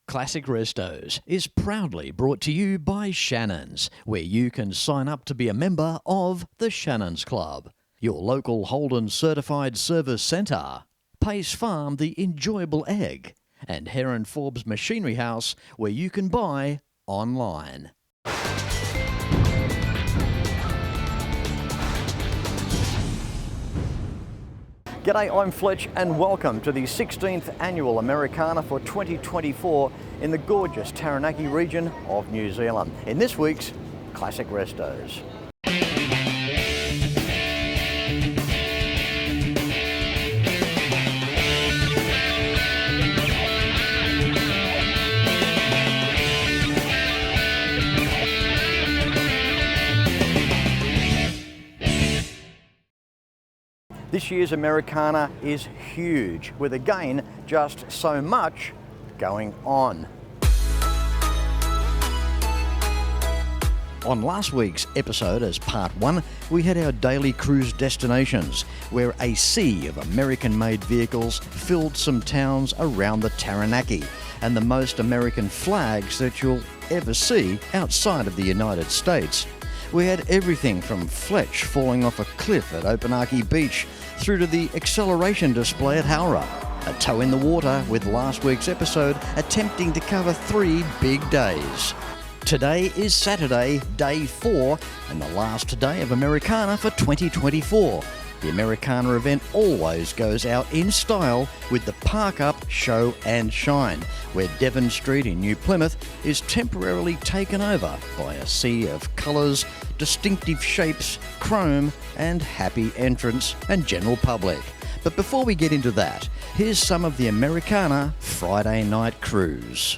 Classic Restos is proudly brought to you by Shannons, where you can sign up to be a member of the Shannons Club, your local Holden certified service centre, Pace Farm the enjoyable egg, and Heron Forbes Machinery House, where you can buy online. G'day, I'm Fletch and welcome to the 16th Annual Americarna for 2024 in the gorgeous Taranaki region of New Zealand, in this week's Classic Restos. This year's Americarna is huge, with again just so much going on. On last week's episode, as part one, we had our daily cruise destinations, where a sea of American-made vehicles filled some towns around the Taranaki, and the most American flags that you'll ever see outside of the United States. We had everything from Fletch falling off a cliff at Taranaki Beach through to the acceleration display at Howrah, a toe in the water with last week's episode attempting to cover 3 big days. Today is Saturday, day 4, and the last day of Americarna for 2024. The Americarna event always goes out in style with the Park Up Show and Shine, where Devon Street in New Plymouth is temporarily taken over by a sea of colours, distinctive shapes, chrome and happy entrants and general public. But before we get into that, here's some of the Americarna Friday night cruise.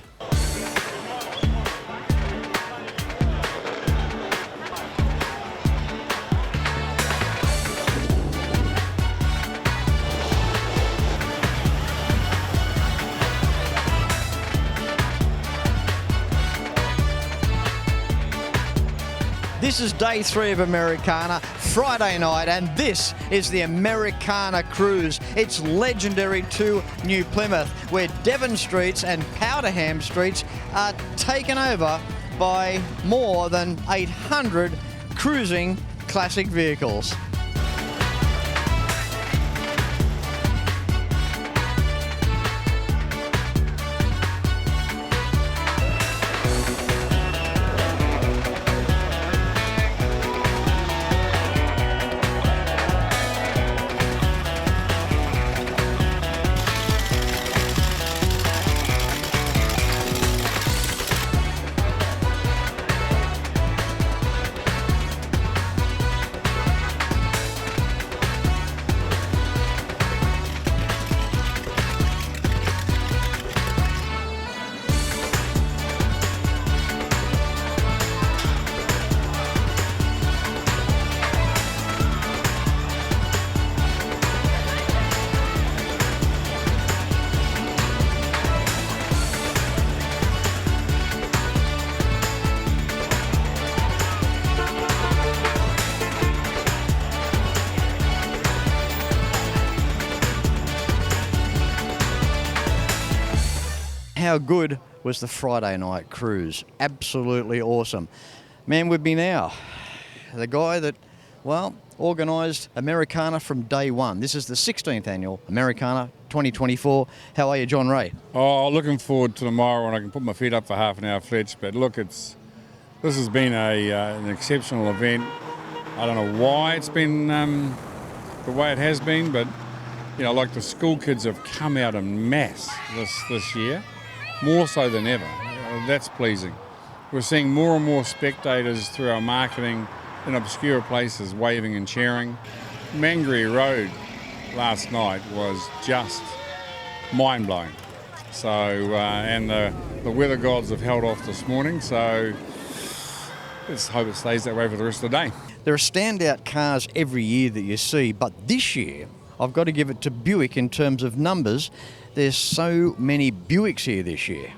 This is day 3 of Americarna, Friday night, and this is the Americarna Cruise. It's legendary to New Plymouth, where Devon Streets and Powderham Streets are taken over by more than 800 cruising classic vehicles. How good was the Friday night cruise? Absolutely awesome. Man with me now, the guy that, well, organised Americarna from day one. This is the 16th annual Americarna 2024. How are you, John Rae? Oh, looking forward to tomorrow when I can put my feet up for half an hour, Fletch. But look, this has been an exceptional event. I don't know why it's been the way it has been, but you know, like the school kids have come out en masse this year. More so than ever. That's pleasing. We're seeing more and more spectators through our marketing in obscure places waving and cheering. Mangere Road last night was just mind-blowing. So, and the weather gods have held off this morning, so let's hope it stays that way for the rest of the day. There are standout cars every year that you see, but this year I've got to give it to Buick in terms of numbers. There's so many Buicks here this year.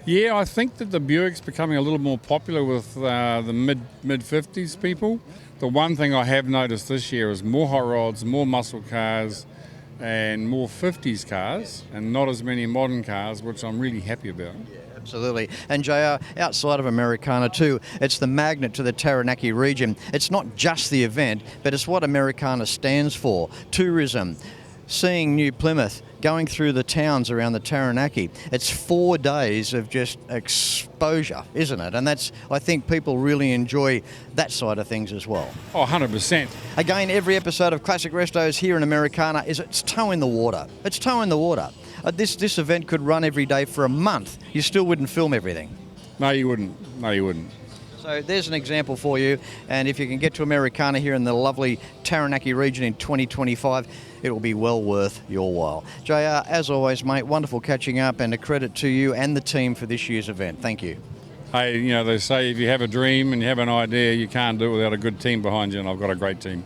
Yeah, I think that the Buick's becoming a little more popular with the mid-50s people. The one thing I have noticed this year is more hot rods, more muscle cars, and more 50s cars, and not as many modern cars, which I'm really happy about. Yeah, Absolutely. And JR, outside of Americarna too, it's the magnet to the Taranaki region. It's not just the event, but it's what Americarna stands for. Tourism, seeing New Plymouth, going through the towns around the Taranaki. It's 4 days of just exposure, isn't it? And that's, I think people really enjoy that side of things as well. Oh, 100%. Again, every episode of Classic Restos here in Americarna is it's toe in the water. It's toe in the water. This event could run every day for a month. You still wouldn't film everything. No, you wouldn't. No, you wouldn't. So there's an example for you, and if you can get to Americarna here in the lovely Taranaki region in 2025, it will be well worth your while. JR, as always, mate, wonderful catching up, and a credit to you and the team for this year's event. Thank you. Hey, you know, they say if you have a dream and you have an idea, you can't do it without a good team behind you, and I've got a great team.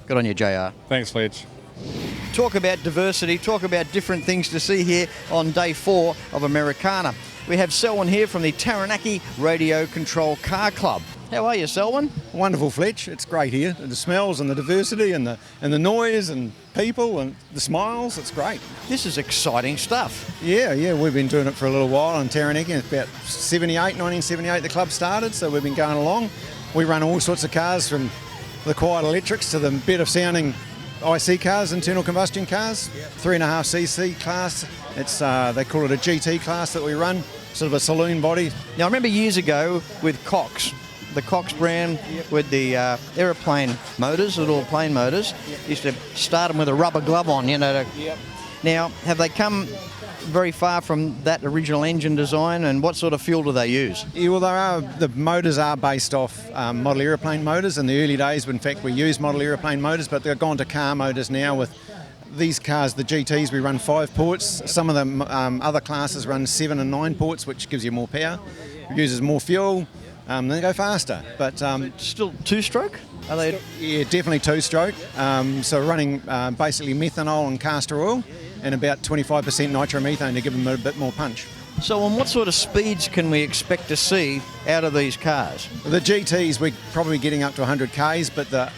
Good on you, JR. Thanks, Fletch. Talk about diversity, talk about different things to see here on day 4 of Americarna. We have Selwyn here from the Taranaki Radio Control Car Club. How are you, Selwyn? Wonderful, Fletch. It's great here. The smells and the diversity and the noise and people and the smiles. It's great. This is exciting stuff. Yeah. We've been doing it for a little while in Taranaki. It's about 1978 the club started, so we've been going along. We run all sorts of cars from the quiet electrics to the better sounding IC cars, internal combustion cars, 3.5cc class. It's they call it a GT class that we run, sort of a saloon body. Now, I remember years ago with Cox, the Cox brand with the aeroplane motors, little plane motors, used to start them with a rubber glove on, you know. Now, have they come very far from that original engine design, and what sort of fuel do they use? Yeah, well, the motors are based off model aeroplane motors. In the early days, in fact, we used model aeroplane motors, but they've gone to car motors now. With these cars, the GTs, we run 5 ports. Some of the other classes run 7 and 9 ports, which gives you more power, uses more fuel, they go faster. But still 2-stroke? Are they? Yeah, definitely 2-stroke. So running basically methanol and castor oil, and about 25% nitromethane to give them a bit more punch. So on what sort of speeds can we expect to see out of these cars? The GTs, we're probably getting up to 100 Ks, but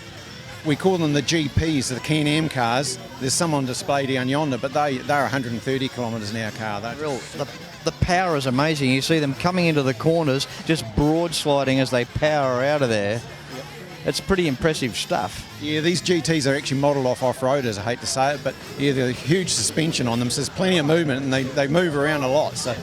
we call them the GPs, the Can-Am cars. There's some on display down yonder, but they're 130 kilometres an hour car. The power is amazing. You see them coming into the corners, just broad sliding as they power out of there. It's pretty impressive stuff. Yeah, these GTs are actually modelled off off-roaders, I hate to say it, but yeah, they're huge suspension on them, so there's plenty of movement, and they move around a lot. So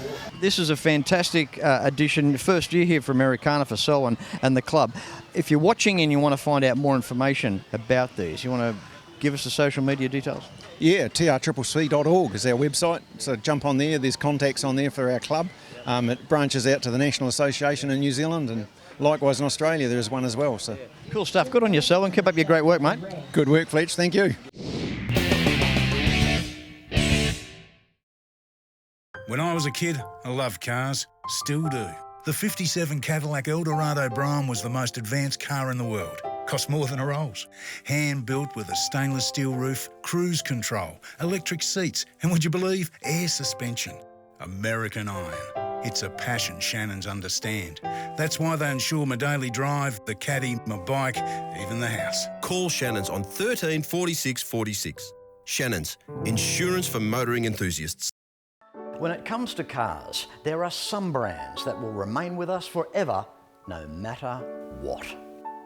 this is a fantastic addition. First year here for Americarna for Selwyn and the club. If you're watching and you want to find out more information about these, you want to give us the social media details? Yeah, trccc.org is our website, so jump on there. There's contacts on there for our club. It branches out to the National Association in New Zealand, and likewise in Australia there is one as well. So cool stuff. Good on you, Selwyn. Keep up your great work, mate. Good work, Fletch. Thank you. When I was a kid, I loved cars. Still do. The 57 Cadillac Eldorado Brougham was the most advanced car in the world. Cost more than a Rolls. Hand-built with a stainless steel roof, cruise control, electric seats, and would you believe, air suspension. American iron. It's a passion Shannons understand. That's why they insure my daily drive, the caddy, my bike, even the house. Call Shannons on 13 46 46. Shannons, insurance for motoring enthusiasts. When it comes to cars, there are some brands that will remain with us forever, no matter what.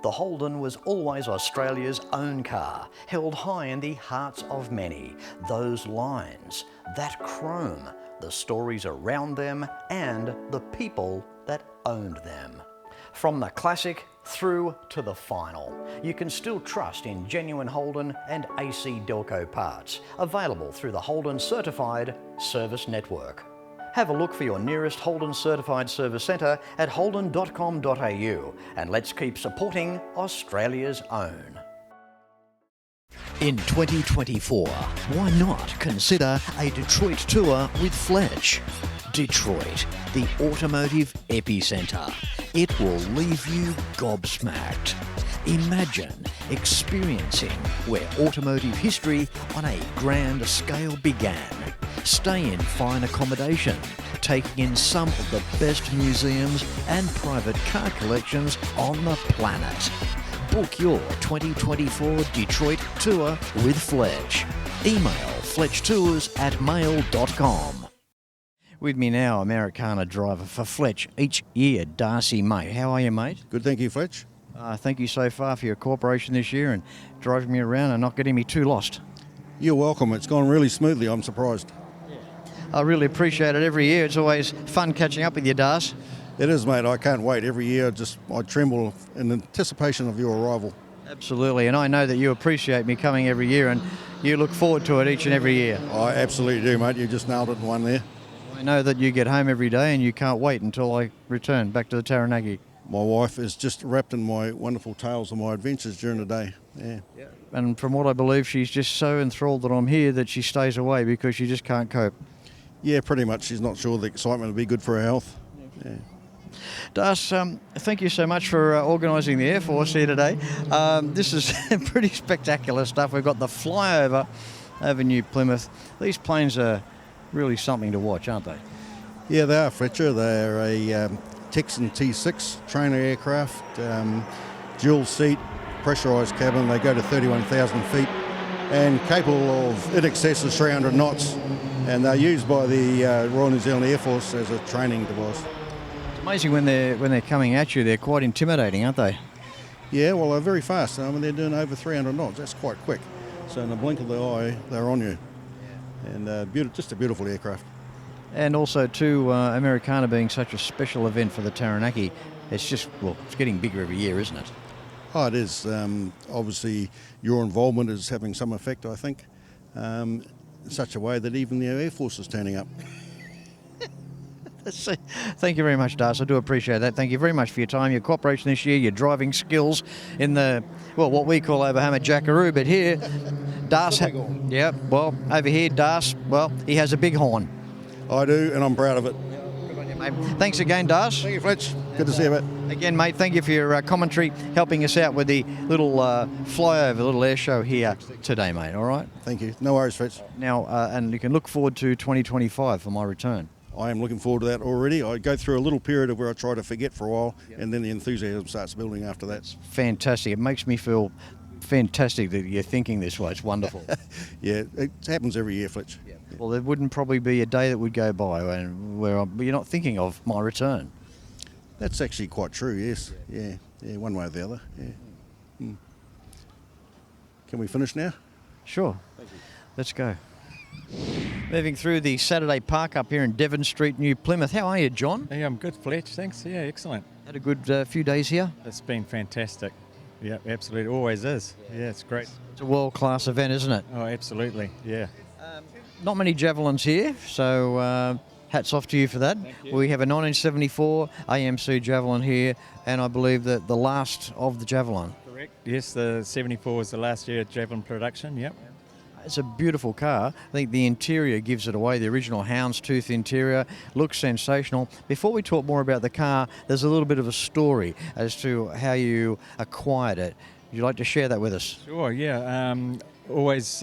The Holden was always Australia's own car, held high in the hearts of many. Those lines, that chrome, the stories around them, and the people that owned them. From the classic through to the final, you can still trust in genuine Holden and AC Delco parts, available through the Holden Certified Service Network. Have a look for your nearest Holden Certified Service Centre at holden.com.au, and let's keep supporting Australia's own. In 2024, why not consider a Detroit tour with Fletch? Detroit, the automotive epicentre. It will leave you gobsmacked. Imagine experiencing where automotive history on a grand scale began. Stay in fine accommodation, taking in some of the best museums and private car collections on the planet. Book your 2024 Detroit tour with Fletch. Email fletchtours@mail.com. With me now, Americarna driver for Fletch each year, Darcy May. How are you, mate? Good, thank you, Fletch. Thank you so far for your cooperation this year and driving me around and not getting me too lost. You're welcome. It's gone really smoothly. I'm surprised. I really appreciate it every year. It's always fun catching up with you, Darcy. It is, mate. I can't wait. Every year, I tremble in anticipation of your arrival. Absolutely, and I know that you appreciate me coming every year and you look forward to it each and every year. I absolutely do, mate. You just nailed it in one there. I know that you get home every day and you can't wait until I return back to the Taranaki. My wife is just wrapped in my wonderful tales of my adventures during the day. Yeah. And from what I believe, she's just so enthralled that I'm here that she stays away because she just can't cope. Yeah, pretty much. She's not sure the excitement will be good for her health. Yeah. Das, thank you so much for organising the Air Force here today. This is pretty spectacular stuff. We've got the flyover over New Plymouth. These planes are really something to watch, aren't they? Yeah, they are, Fletcher. They're a Texan T6 trainer aircraft, dual seat, pressurised cabin. They go to 31,000 feet and capable of in excess of 300 knots. And they're used by the Royal New Zealand Air Force as a training device. It's amazing when they're coming at you. They're quite intimidating, aren't they? Yeah, well, they're very fast. I mean, they're doing over 300 knots. That's quite quick. So in the blink of the eye, they're on you. And just a beautiful aircraft. And also, too, Americarna being such a special event for the Taranaki, it's getting bigger every year, isn't it? Oh, it is. Obviously, your involvement is having some effect, I think, in such a way that even the Air Force is turning up. Thank you very much, Das. I do appreciate that. Thank you very much for your time, your cooperation this year, your driving skills in what we call over home a jackaroo, but here, Das, over here, Das, he has a big horn. I do, and I'm proud of it. Good on you, mate. Thanks again, Das. Thank you, Fletch. Good to see you, mate. Again, mate, thank you for your commentary, helping us out with the little flyover, little air show here today, mate, all right? Thank you. No worries, Fletch. Now, and you can look forward to 2025 for my return. I am looking forward to that already. I go through a little period of where I try to forget for a while, and then the enthusiasm starts building after that. That's fantastic. It makes me feel fantastic that you're thinking this way. It's wonderful. Yeah, it happens every year, Fletch. Yeah. Well, there wouldn't probably be a day that would go by where you're not thinking of my return. That's actually quite true, yes. Yeah, one way or the other. Yeah. Can we finish now? Sure. Thank you. Let's go. Moving through the Saturday Park Up here in Devon Street, New Plymouth. How are you, John? Hey, I'm good, Fletch. Thanks. Yeah, excellent. Had a good few days here? It's been fantastic. Yeah, absolutely. Always is. Yeah, it's great. It's a world-class event, isn't it? Oh, absolutely. Yeah. Not many Javelins here, so hats off to you for that. We have a 1974 AMC Javelin here, and I believe that the last of the Javelin. Correct. Yes, the 74 was the last year of Javelin production. Yep. It's a beautiful car. I think the interior gives it away. The original Houndstooth interior looks sensational. Before we talk more about the car, there's a little bit of a story as to how you acquired it. Would you like to share that with us? Sure, yeah. Always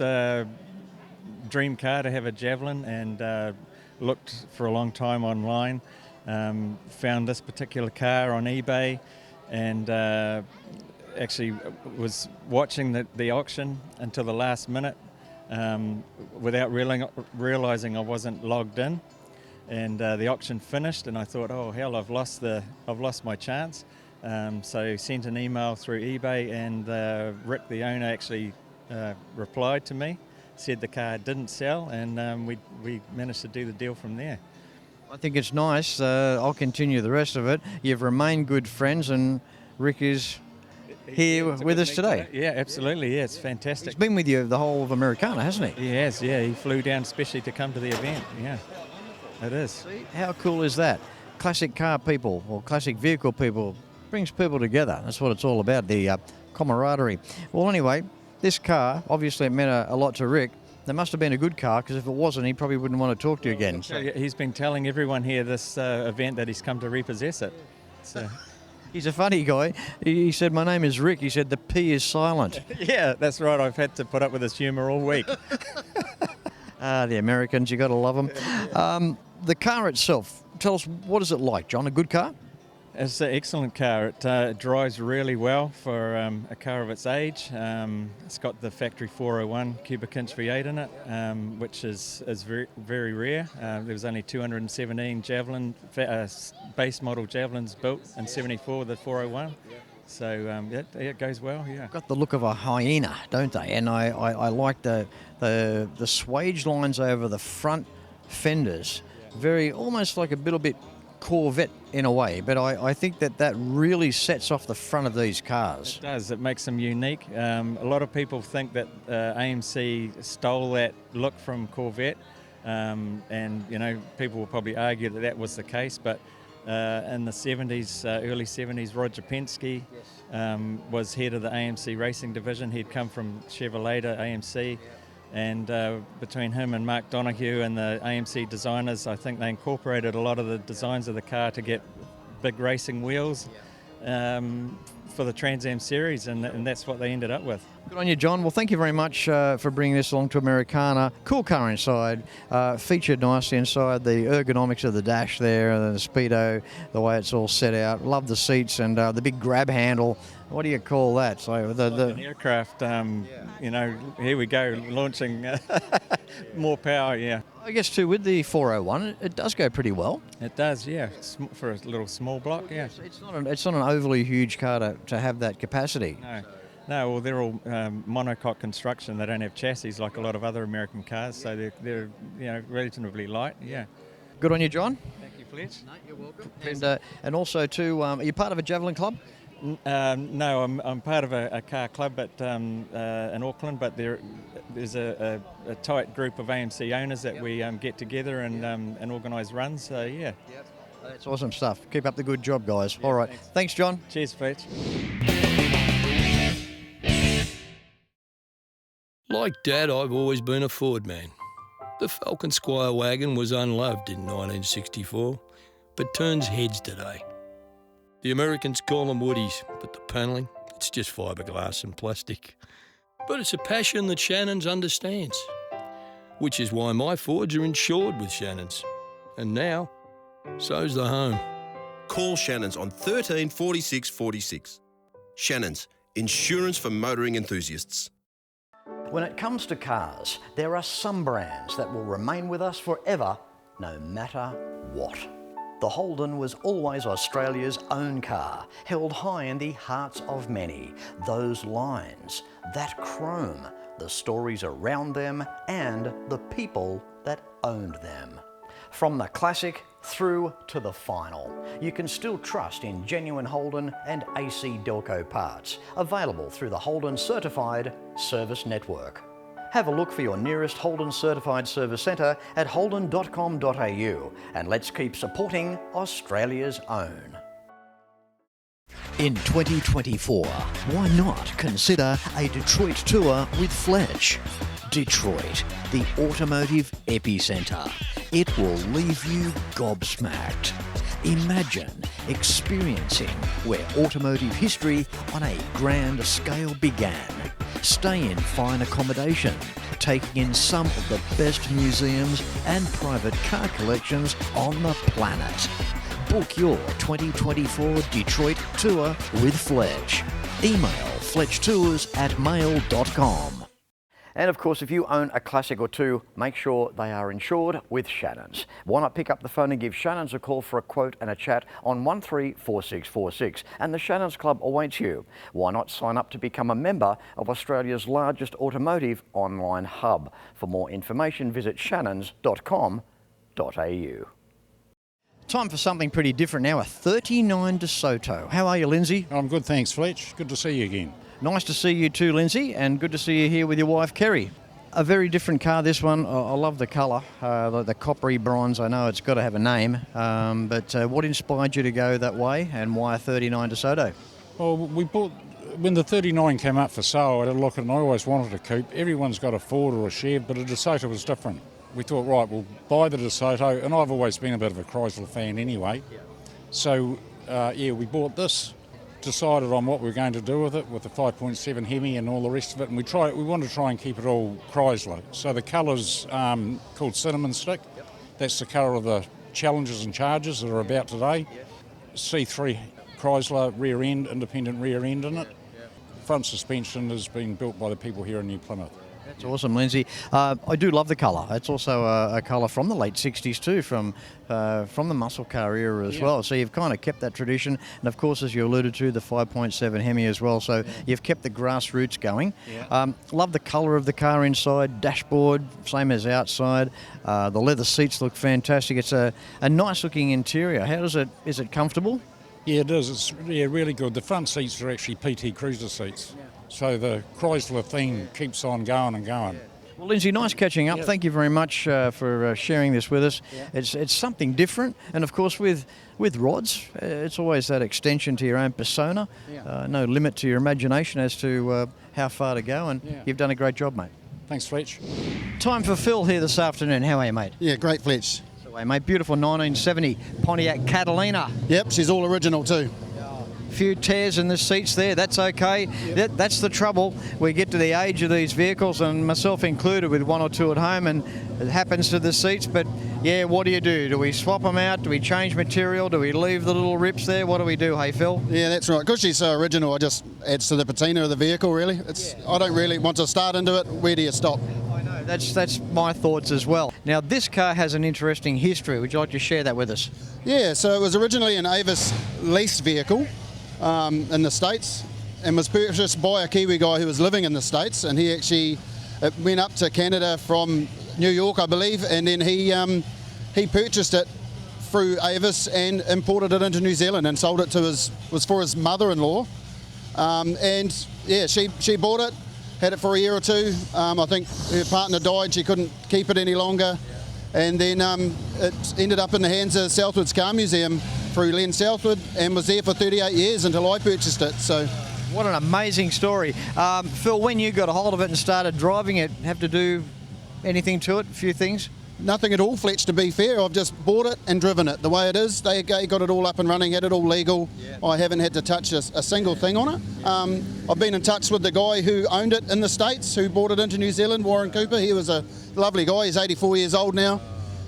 dream car to have a Javelin, and looked for a long time online. Found this particular car on eBay, and actually was watching the auction until the last minute. Without realising I wasn't logged in, and the auction finished, and I thought, oh hell, I've lost my chance. So sent an email through eBay, and Rick, the owner, actually replied to me, said the car didn't sell, and we managed to do the deal from there. I think it's nice. I'll continue the rest of it. You've remained good friends, and Rick is here with us today. Yeah, absolutely. Yeah, it's fantastic. He's been with you the whole of Americarna, hasn't he? He has, yeah. He flew down especially to come to the event. Yeah, it is. See, how cool is that? Classic car people or classic vehicle people brings people together. That's what it's all about, the camaraderie. Well, anyway, this car, obviously it meant a lot to Rick. There must have been a good car, because if it wasn't, he probably wouldn't want to talk to you again. So he's been telling everyone here this event that he's come to repossess it. So. He's a funny guy. He said, my name is Rick. He said, the P is silent. Yeah, that's right. I've had to put up with his humour all week. The Americans, you got to love them. The car itself, tell us, what is it like, John? A good car? It's an excellent car. It drives really well for a car of its age. It's got the factory 401 cubic inch V8 in it, which is very, very rare. There was only 217 Javelin, base model Javelins built in 74 with the 401. So it goes well, yeah. Got the look of a hyena, don't they? And I like the swage lines over the front fenders. Very, almost like a little bit Corvette in a way, but I think that really sets off the front of these cars. It does. It makes them unique. A lot of people think that AMC stole that look from Corvette, and people will probably argue that was the case, but in the 70s, early 70s, Roger Penske was head of the AMC racing division. He'd come from Chevrolet to AMC. And between him and Mark Donoghue and the AMC designers, I think they incorporated a lot of the designs of the car to get big racing wheels for the Trans Am series, and that's what they ended up with. Good on you, John. Well, thank you very much for bringing this along to Americarna. Cool car inside, featured nicely inside, the ergonomics of the dash there, the speedo, the way it's all set out. Love the seats and the big grab handle. What do you call that? So like an aircraft, here we go, launching more power, yeah. I guess too, with the 401, it does go pretty well. It does, yeah, for a little small block, yeah. It's not an overly huge car to have that capacity. No, well, they're all monocoque construction. They don't have chassis like a lot of other American cars, so they're relatively light, yeah. Good on you, John. Thank you, Fletch. No, you're welcome. And also too, are you part of a Javelin club? No, I'm part of a car club in Auckland, but there's a tight group of AMC owners that we get together and organise runs, so yeah. Yep. That's awesome stuff. Keep up the good job, guys. All right. Thanks, John. Cheers, Fletch. Like Dad, I've always been a Ford man. The Falcon Squire wagon was unloved in 1964, but turns heads today. The Americans call them woodies, but the panelling, it's just fiberglass and plastic. But it's a passion that Shannons understands, which is why my Fords are insured with Shannons. And now, so's the home. Call Shannons on 13 46 46. Shannons, insurance for motoring enthusiasts. When it comes to cars, there are some brands that will remain with us forever, no matter what. The Holden was always Australia's own car, held high in the hearts of many. Those lines, that chrome, the stories around them, and the people that owned them. From the classic through to the final, you can still trust in genuine Holden and AC Delco parts, available through the Holden Certified Service Network. Have a look for your nearest Holden Certified Service Centre at holden.com.au, and let's keep supporting Australia's own. In 2024, why not consider a Detroit tour with Fletch? Detroit, the automotive epicentre. It will leave you gobsmacked. Imagine experiencing where automotive history on a grand scale began. Stay in fine accommodation, taking in some of the best museums and private car collections on the planet. Book your 2024 Detroit tour with Fletch. Email fletchtours@mail.com. And of course, if you own a classic or two, make sure they are insured with Shannons. Why not pick up the phone and give Shannons a call for a quote and a chat on 134646, and the Shannons Club awaits you. Why not sign up to become a member of Australia's largest automotive online hub? For more information, visit shannons.com.au. Time for something pretty different now, a 39 DeSoto. How are you, Lindsay? I'm good, thanks, Fletch. Good to see you again. Nice to see you too, Lindsay, and good to see you here with your wife, Kerry. A very different car, this one. I love the colour, the coppery bronze. I know it's got to have a name, but what inspired you to go that way, and why a 39 DeSoto? Well, when the 39 came up for sale, I had a look at it, and I always wanted a coupe. Everyone's got a Ford or a Chev, but a DeSoto was different. We thought, right, we'll buy the DeSoto, and I've always been a bit of a Chrysler fan anyway. Yeah. So, we bought this. Decided on what we were going to do with it, with the 5.7 Hemi and all the rest of it, and we wanted to try and keep it all Chrysler. So the colour's called Cinnamon Stick. Yep. That's the colour of the Challengers and Chargers that are about today. Yep. C3 Chrysler rear end, independent rear end in it. Front suspension has been built by the people here in New Plymouth. That's awesome, Lindsay. I do love the colour. It's also a colour from the late 60s too, from the muscle car era as well. So you've kind of kept that tradition. And of course, as you alluded to, the 5.7 Hemi as well. So you've kept the grassroots going. Love the colour of the car inside, dashboard, same as outside. The leather seats look fantastic. It's a nice looking interior. Is it comfortable? Yeah, it is. It's really good. The front seats are actually PT Cruiser seats. So the Chrysler theme keeps on going and going. Well, Lindsay, nice catching up. Yes. Thank you very much for sharing this with us. It's something different, and of course with rods, it's always that extension to your own persona. No limit to your imagination as to how far to go, and you've done a great job, mate. Thanks, Fletch. Time for Phil here this afternoon. How are you, mate? Yeah, great, Fletch. So, mate, beautiful 1970 Pontiac Catalina. Yep, she's all original too. Few tears in the seats there, that's okay. That's the trouble. We get to the age of these vehicles, and myself included with one or two at home, and it happens to the seats. But yeah, what do you do? Do we swap them out? Do we change material? Do we leave the little rips there? What do we do, hey Phil? Yeah, that's right. Because she's so original, it just adds to the patina of the vehicle, really. I don't really want to start into it. Where do you stop? I know, that's my thoughts as well. Now, this car has an interesting history. Would you like to share that with us? Yeah, so it was originally an Avis leased vehicle in the States, and was purchased by a Kiwi guy who was living in the States, and he actually went up to Canada from New York, I believe, and then he purchased it through Avis and imported it into New Zealand and sold it to was for his mother-in-law, and yeah, she bought it, had it for a year or two. I think her partner died, she couldn't keep it any longer, and then it ended up in the hands of Southwood's Car Museum through Len Southwood, and was there for 38 years until I purchased it. So, what an amazing story. Phil, when you got a hold of it and started driving it, have to do anything to it, a few things? Nothing at all, Fletch, to be fair. I've just bought it and driven it the way it is. They got it all up and running, had it all legal. I haven't had to touch a single thing on it. I've been in touch with the guy who owned it in the States, who brought it into New Zealand, Warren Cooper. He was a lovely guy. He's 84 years old now.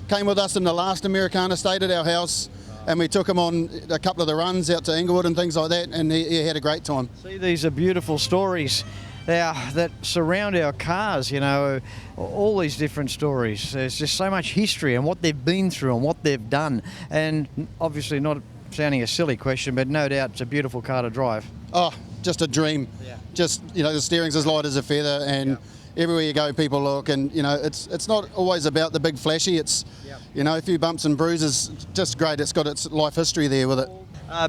Came with us in the last Americarna, stayed at our house, and we took him on a couple of the runs out to Inglewood and things like that, and he had a great time. See, these are beautiful stories that surround our cars, you know, all these different stories. There's just so much history and what they've been through and what they've done. And obviously, not sounding a silly question, but no doubt it's a beautiful car to drive. Oh, just a dream. Yeah. Just, you know, the steering's as light as a feather, and everywhere you go, people look, and you know, it's not always about the big flashy. It's you know, a few bumps and bruises, just great. It's got its life history there with it.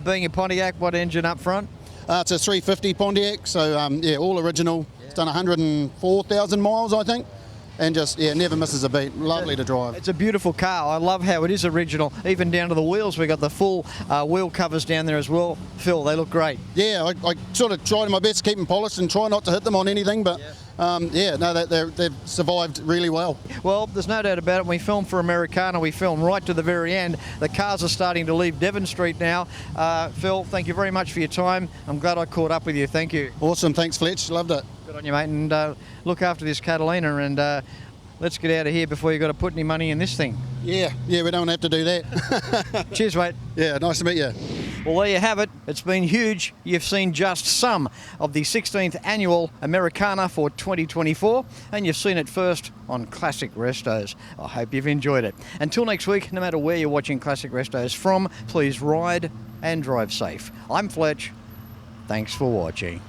Being a Pontiac, what engine up front? It's a 350 Pontiac, so yeah, all original. It's done 104,000 miles, I think, and just never misses a beat. Lovely to drive. It's a beautiful car. I love how it is original, even down to the wheels. We got the full wheel covers down there as well. Phil, they look great. Yeah, I sort of tried my best to keep them polished and try not to hit them on anything, but they've survived really well. Well, there's no doubt about it. When we filmed for Americarna, we filmed right to the very end. The cars are starting to leave Devon Street now. Phil, thank you very much for your time. I'm glad I caught up with you. Thank you. Awesome. Thanks, Fletch. Loved it. Good on you, mate. And look after this Catalina, and let's get out of here before you've got to put any money in this thing. Yeah, we don't have to do that. Cheers, mate. Yeah, nice to meet you. Well, there you have it. It's been huge. You've seen just some of the 16th annual Americarna for 2024, and you've seen it first on Classic Restos. I hope you've enjoyed it. Until next week, no matter where you're watching Classic Restos from, please ride and drive safe. I'm Fletch. Thanks for watching.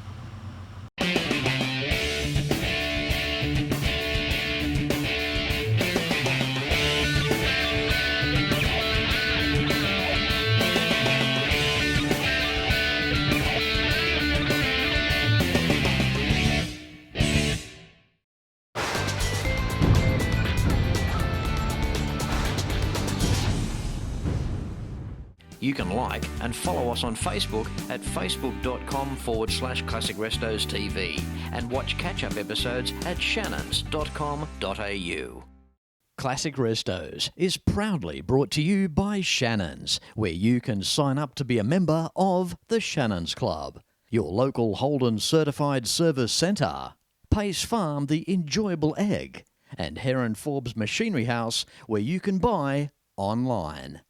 You can like and follow us on Facebook at facebook.com/Classic Restos TV and watch catch-up episodes at shannons.com.au. Classic Restos is proudly brought to you by Shannons, where you can sign up to be a member of the Shannons Club, your local Holden certified service centre, Pace Farm the enjoyable egg, and Heron Forbes Machinery House, where you can buy online.